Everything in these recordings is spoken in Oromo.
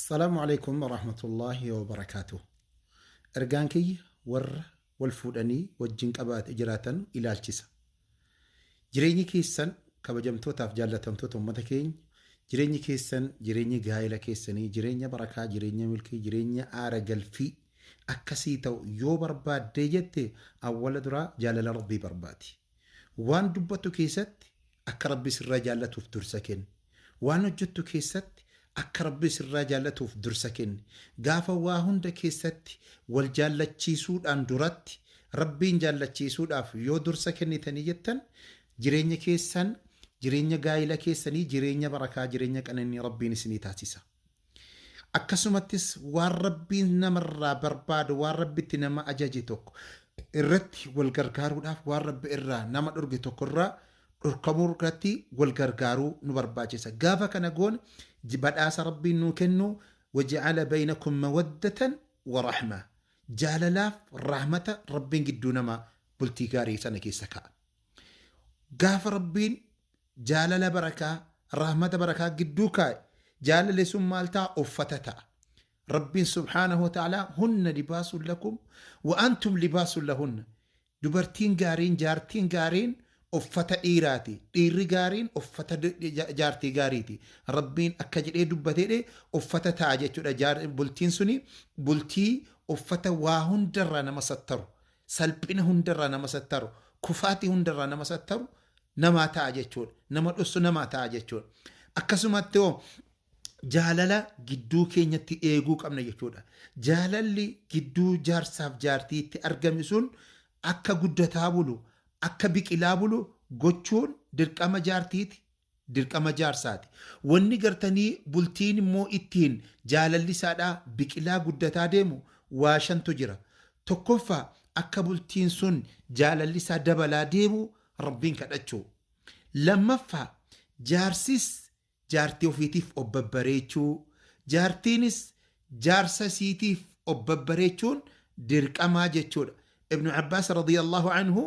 السلام عليكم ورحمة الله وبركاته. أرجانكي والفوداني والجنك أبات إجراتا إلى الجسا. جريني كيسن كبجمتو تفجالة تمتو متكين. جريني كيسن جريني غايلة كيسني جريني بركة جريني ملكي جريني آرجل في أكسيتو يو برباد ديجتي أول درا جالل ربي برباتي. وان دبتو كيست أكربي سر جالة تفتر سكن. وان جتو كيست akka rabbi sirraa jaallatuuf dursa kenni. Gaafa waa hunda keessatti wal jaallachiisuudhaan duratti rabbiin jaallachiisuudhaaf yoo dursa kennitanii jettan jireenya keessan jireenya gaa'ila keessanii jireenya barakaa jireenya qananii rabbiin isinii taasisa. Akkasumattis waan rabbiin namarraa barbaadu waan rabbitti nama ajaje tokko irratti wal gargaaruudhaaf waan rabbi irraa nama dhorge tokkorraa dhorkamuu irratti wal gargaaruu nu barbaachisa. Gaafa kana goon badhaasa rabbiin nuu kennu waja'ala baynakum mawaddatan wa rahma. Jaalalaaf rahmata rabbiin gidduu nama bultii gaarii sana keessa ka'a. Gaafa rabbiin jaalala barakaa rahmata barakaa gidduu kaa'e jaalala sun maal ta'a uffata ta'a. Rabbiin subhaanahu wa ta'ala hunna libaasun lakum wa antum libaasun lahunna. Dubartiin gaariin jaartiin gaariin uffata dhiiraati. Dhiirri gaariin uffata jaartii gaariiti. Rabbiin akka jedhee dubbatee uffata ta'a jechuudha. Bultiin suni bultii uffata waa hundarraa nama sattaru, salphina hundarraa nama sattaru, kufaatii hundarraa nama sattaru namaa ta'a jechuudha. Nama dhossu namaa ta'a jechuudha. Akkasumatti jaalala gidduu keenyatti eeguu qabna jechuudha. Jaalalli gidduu jaarsaaf jaartiitti argame sun akka guddataa bulu akka biqilaa bulu gochuun dirqama jaartiiti, dirqama jaarsaati. Wanni gartanii bultiin immoo ittiin jaalalli isaadhaa biqilaa guddataa deemu waa shantu jira. Tokkoffaa akka bultiin sun jaalalli isaa dabalaa deemu rabbiin kadhachuu. Lammaffaa jaarsis jaartii ofiitiif obbabbareechuu, jaartiinis jaarsa isiitiif obbabbareechuun dirqamaa jechuudha. Ibnu Abbaas radiyallahu anhu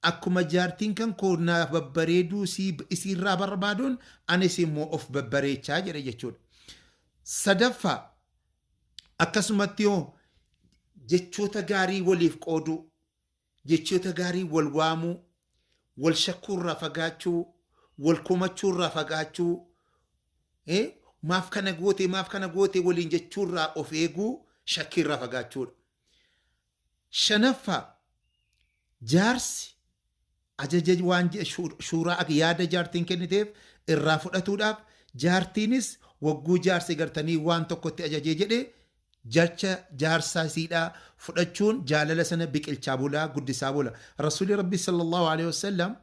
akkuma jaartiin kan koonaaf babbareeduu isiirraa barbaaduun anis immoo of babbareechaa jedhe jechuudha. Sadaffaa akkasumatti jechoota gaarii waliif qooduu, jechoota gaarii wal waamuu, wal shakkuurraa fagaachuu, wal komachuurraa fagaachuu, maaf kana goote waliin jechuurraa of eeguu, shakkiirraa fagaachuudha. Shanaffaa jaarsi ajaja waan shuuraa yaada jaartiin kenniteef irraa fudhatuudhaaf jaartiinis wagguu jaarsi gartanii waan tokkotti ajajee jedhe jecha jaarsaa isiidhaa fudhachuun jaalala sana biqilchaa bulaa guddisaa bula. Rasuulli Rabbi sallallahu alaihi wasallam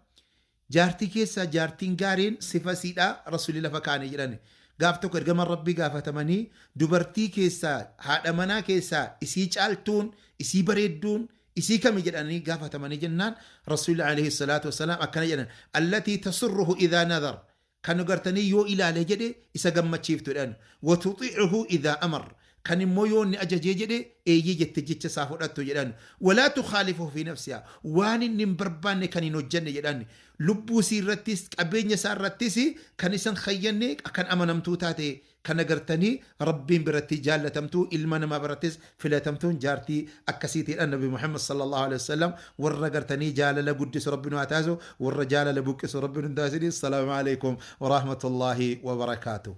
jaartii keessaa jaartiin gaariin sifa isiidhaa rasuulli lafa kaane jedhani. Gaaf tokko ergaman Rabbii gaafatamanii dubartii keessaa haadha manaa keessaa isii caaltuun isii bareedduun isii kami jedhanii gaafatamanii jennaan rasuulli alayhi salaatu wasalaam akkana jedhan allatii tasurruhu idhaa nadar kan gartanii yoo ilaale jedhe isa gammachiiftu jedhan wa tutiicuhu idhaa amar kan immoo yoo inni ajajee jedhe eeyyee jette jecha isaa fudhattu jedhan walaa tukhaalifu fi nafsihaa waan inni hin barbaanne kan hin hojjenne jedhan lubbuu isii irrattis qabeenya isaa irrattis kan isan khayyanne kan amanamtuu taate kan agartanii rabbiin biratti jaallatamtuu ilma namaa birattis filatamtuun jaartii akkasiitiidha. Nabi Muhammad sallallahu alaihi wasallam warra agartanii jaalala guddisu rabbi nu haa taasisu warra jaalala buqqisu rabbi nu haa taasisu. Assalaamu alaikum wa rahmatullahi wa barakaatuh.